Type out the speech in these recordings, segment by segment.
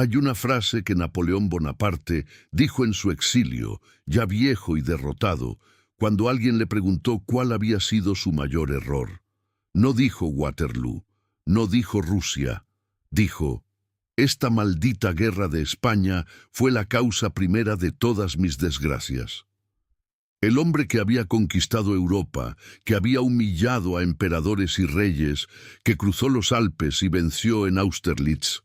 Hay una frase que Napoleón Bonaparte dijo en su exilio, ya viejo y derrotado, cuando alguien le preguntó cuál había sido su mayor error. No dijo Waterloo, no dijo Rusia, dijo: esta maldita guerra de España fue la causa primera de todas mis desgracias. El hombre que había conquistado Europa, que había humillado a emperadores y reyes, que cruzó los Alpes y venció en Austerlitz,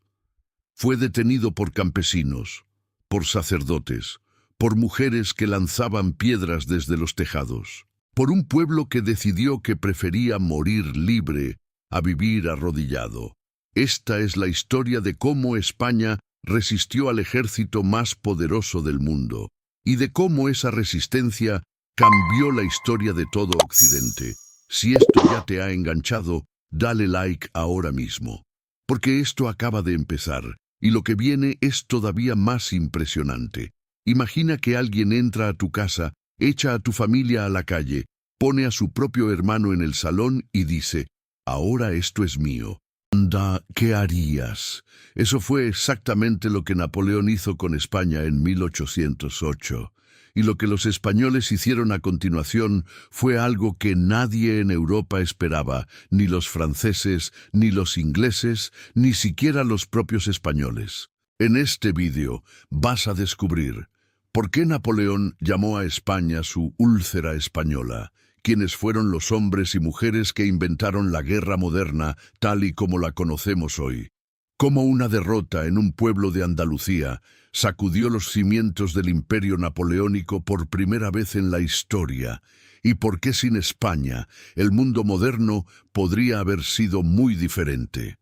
fue detenido por campesinos, por sacerdotes, por mujeres que lanzaban piedras desde los tejados, por un pueblo que decidió que prefería morir libre a vivir arrodillado. Esta es la historia de cómo España resistió al ejército más poderoso del mundo, y de cómo esa resistencia cambió la historia de todo Occidente. Si esto ya te ha enganchado, dale like ahora mismo, porque esto acaba de empezar, y lo que viene es todavía más impresionante. Imagina que alguien entra a tu casa, echa a tu familia a la calle, pone a su propio hermano en el salón y dice: ahora esto es mío. Anda, ¿qué harías? Eso fue exactamente lo que Napoleón hizo con España en 1808. Y lo que los españoles hicieron a continuación fue algo que nadie en Europa esperaba, ni los franceses, ni los ingleses, ni siquiera los propios españoles. En este vídeo vas a descubrir por qué Napoleón llamó a España su úlcera española, quiénes fueron los hombres y mujeres que inventaron la guerra moderna tal y como la conocemos hoy, cómo una derrota en un pueblo de Andalucía sacudió los cimientos del imperio napoleónico por primera vez en la historia, y por qué sin España el mundo moderno podría haber sido muy diferente.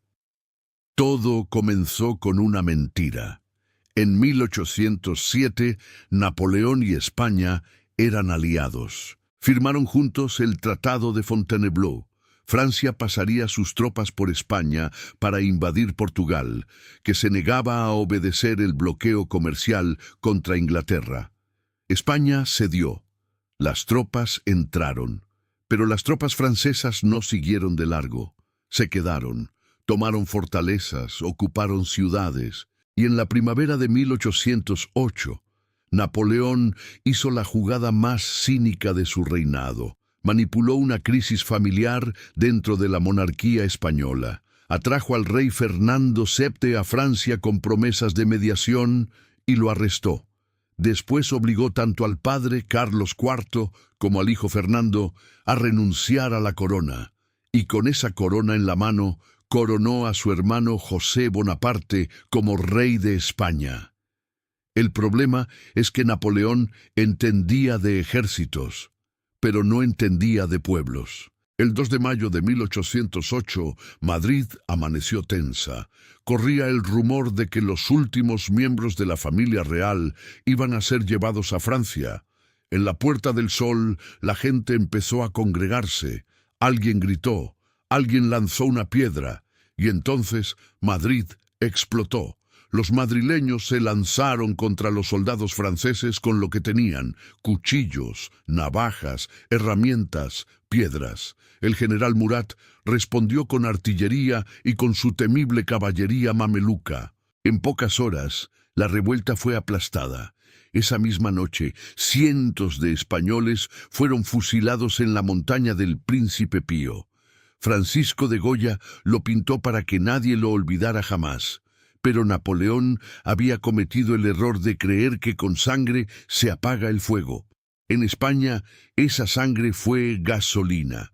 Todo comenzó con una mentira. En 1807, Napoleón y España eran aliados. Firmaron juntos el Tratado de Fontainebleau. Francia pasaría sus tropas por España para invadir Portugal, que se negaba a obedecer el bloqueo comercial contra Inglaterra. España cedió. Las tropas entraron, pero las tropas francesas no siguieron de largo. Se quedaron, tomaron fortalezas, ocuparon ciudades, y en la primavera de 1808, Napoleón hizo la jugada más cínica de su reinado. Manipuló una crisis familiar dentro de la monarquía española. Atrajo al rey Fernando VII a Francia con promesas de mediación y lo arrestó. Después obligó tanto al padre Carlos IV como al hijo Fernando a renunciar a la corona. Y con esa corona en la mano, coronó a su hermano José Bonaparte como rey de España. El problema es que Napoleón entendía de ejércitos, pero no entendía de pueblos. El 2 de mayo de 1808, Madrid amaneció tensa. Corría el rumor de que los últimos miembros de la familia real iban a ser llevados a Francia. En la Puerta del Sol, la gente empezó a congregarse. Alguien gritó, alguien lanzó una piedra, y entonces Madrid explotó. Los madrileños se lanzaron contra los soldados franceses con lo que tenían: cuchillos, navajas, herramientas, piedras. El general Murat respondió con artillería y con su temible caballería mameluca. En pocas horas, la revuelta fue aplastada. Esa misma noche, cientos de españoles fueron fusilados en la montaña del Príncipe Pío. Francisco de Goya lo pintó para que nadie lo olvidara jamás. Pero Napoleón había cometido el error de creer que con sangre se apaga el fuego. En España, esa sangre fue gasolina.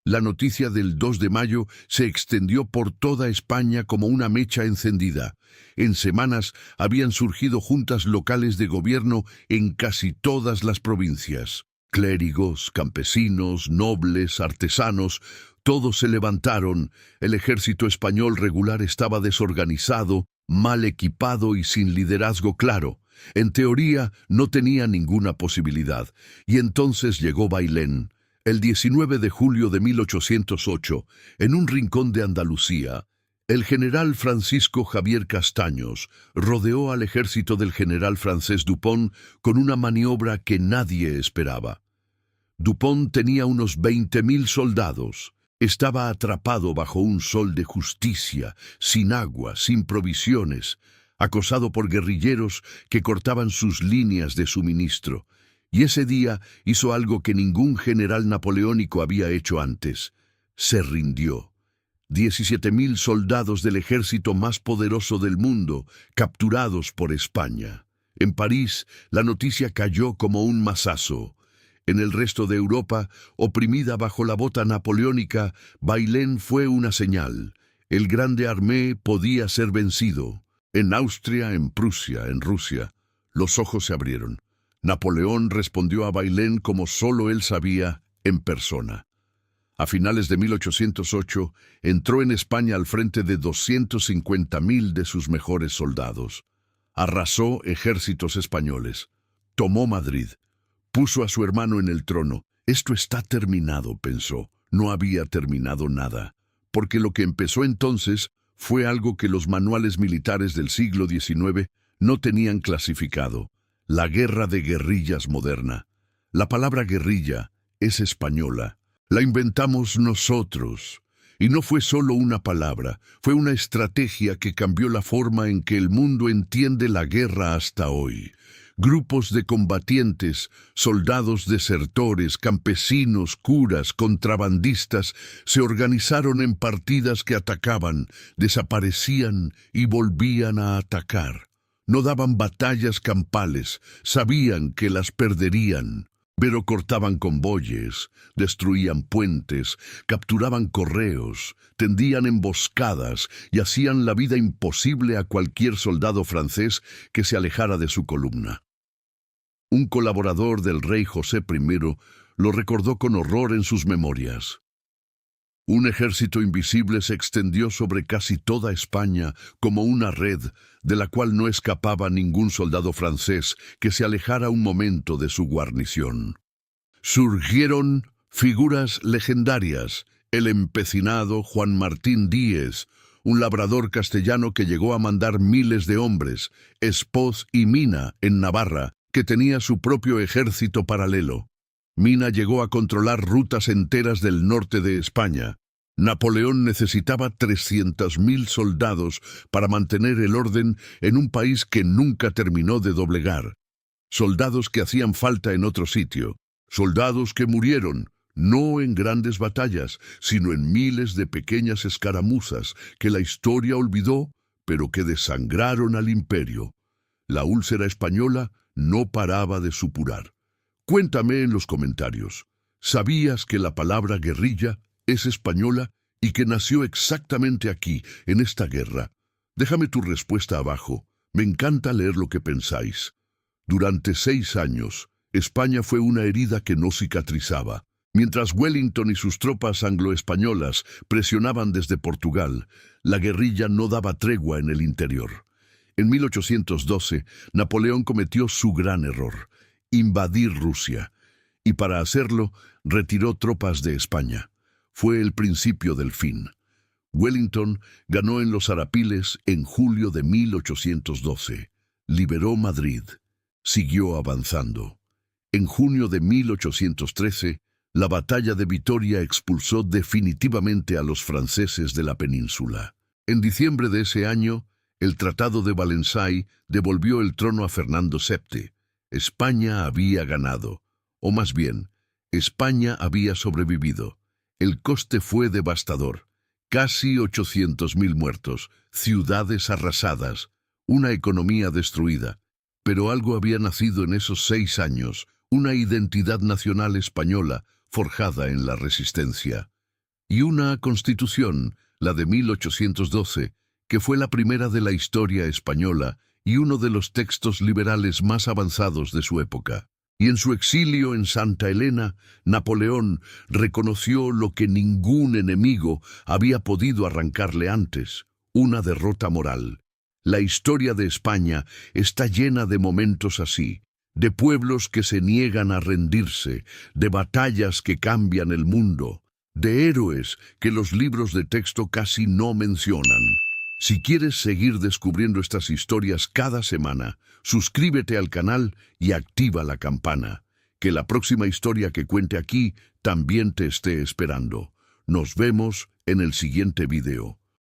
La noticia del 2 de mayo se extendió por toda España como una mecha encendida. En semanas habían surgido juntas locales de gobierno en casi todas las provincias. Clérigos, campesinos, nobles, artesanos, todos se levantaron. El ejército español regular estaba desorganizado, mal equipado y sin liderazgo claro. En teoría, no tenía ninguna posibilidad. Y entonces llegó Bailén. El 19 de julio de 1808, en un rincón de Andalucía, el general Francisco Javier Castaños rodeó al ejército del general francés Dupont con una maniobra que nadie esperaba. Dupont tenía unos 20.000 soldados. Estaba atrapado bajo un sol de justicia, sin agua, sin provisiones. acosado por guerrilleros que cortaban sus líneas de suministro. Y ese día hizo algo que ningún general napoleónico había hecho antes. Se rindió. 17.000 soldados del ejército más poderoso del mundo, capturados por España. En París, la noticia cayó como un mazazo. En el resto de Europa, oprimida bajo la bota napoleónica, Bailén fue una señal. El grande Armée podía ser vencido. En Austria, en Prusia, en Rusia, los ojos se abrieron. Napoleón respondió a Bailén como solo él sabía, en persona. A finales de 1808, entró en España al frente de 250.000 de sus mejores soldados. Arrasó ejércitos españoles. Tomó Madrid. Puso a su hermano en el trono. Esto está terminado, pensó. No había terminado nada, porque lo que empezó entonces fue algo que los manuales militares del siglo XIX no tenían clasificado: la guerra de guerrillas moderna. La palabra guerrilla es española. La inventamos nosotros. Y no fue solo una palabra, fue una estrategia que cambió la forma en que el mundo entiende la guerra hasta hoy. Grupos de combatientes, soldados desertores, campesinos, curas, contrabandistas, se organizaron en partidas que atacaban, desaparecían y volvían a atacar. No daban batallas campales, sabían que las perderían, pero cortaban convoyes, destruían puentes, capturaban correos, tendían emboscadas y hacían la vida imposible a cualquier soldado francés que se alejara de su columna. Un colaborador del rey José I lo recordó con horror en sus memorias. Un ejército invisible se extendió sobre casi toda España como una red de la cual no escapaba ningún soldado francés que se alejara un momento de su guarnición. Surgieron figuras legendarias: el empecinado Juan Martín Díez, un labrador castellano que llegó a mandar miles de hombres; Espoz y Mina, en Navarra, que tenía su propio ejército paralelo. Mina llegó a controlar rutas enteras del norte de España. Napoleón necesitaba 300.000 soldados para mantener el orden en un país que nunca terminó de doblegar. Soldados que hacían falta en otro sitio. Soldados que murieron, no en grandes batallas, sino en miles de pequeñas escaramuzas que la historia olvidó, pero que desangraron al imperio. La úlcera española no paraba de supurar. Cuéntame en los comentarios, ¿sabías que la palabra guerrilla es española y que nació exactamente aquí, en esta guerra? Déjame tu respuesta abajo. Me encanta leer lo que pensáis. Durante 6 años, España fue una herida que no cicatrizaba. Mientras Wellington y sus tropas anglo-españolas presionaban desde Portugal, la guerrilla no daba tregua en el interior. En 1812, Napoleón cometió su gran error: invadir Rusia, y para hacerlo, retiró tropas de España. Fue el principio del fin. Wellington ganó en los Arapiles en julio de 1812. Liberó Madrid. Siguió avanzando. En junio de 1813, la batalla de Vitoria expulsó definitivamente a los franceses de la península. En diciembre de ese año, el Tratado de Valenciennes devolvió el trono a Fernando VII. España había ganado, o más bien, España había sobrevivido. El coste fue devastador. Casi 800.000 muertos, ciudades arrasadas, una economía destruida. Pero algo había nacido en esos 6 años, una identidad nacional española forjada en la resistencia. Y una constitución, la de 1812, que fue la primera de la historia española y uno de los textos liberales más avanzados de su época. Y en su exilio en Santa Elena, Napoleón reconoció lo que ningún enemigo había podido arrancarle antes: una derrota moral. La historia de España está llena de momentos así, de pueblos que se niegan a rendirse, de batallas que cambian el mundo, de héroes que los libros de texto casi no mencionan. Si quieres seguir descubriendo estas historias cada semana, suscríbete al canal y activa la campana. Que la próxima historia que cuente aquí también te esté esperando. Nos vemos en el siguiente video.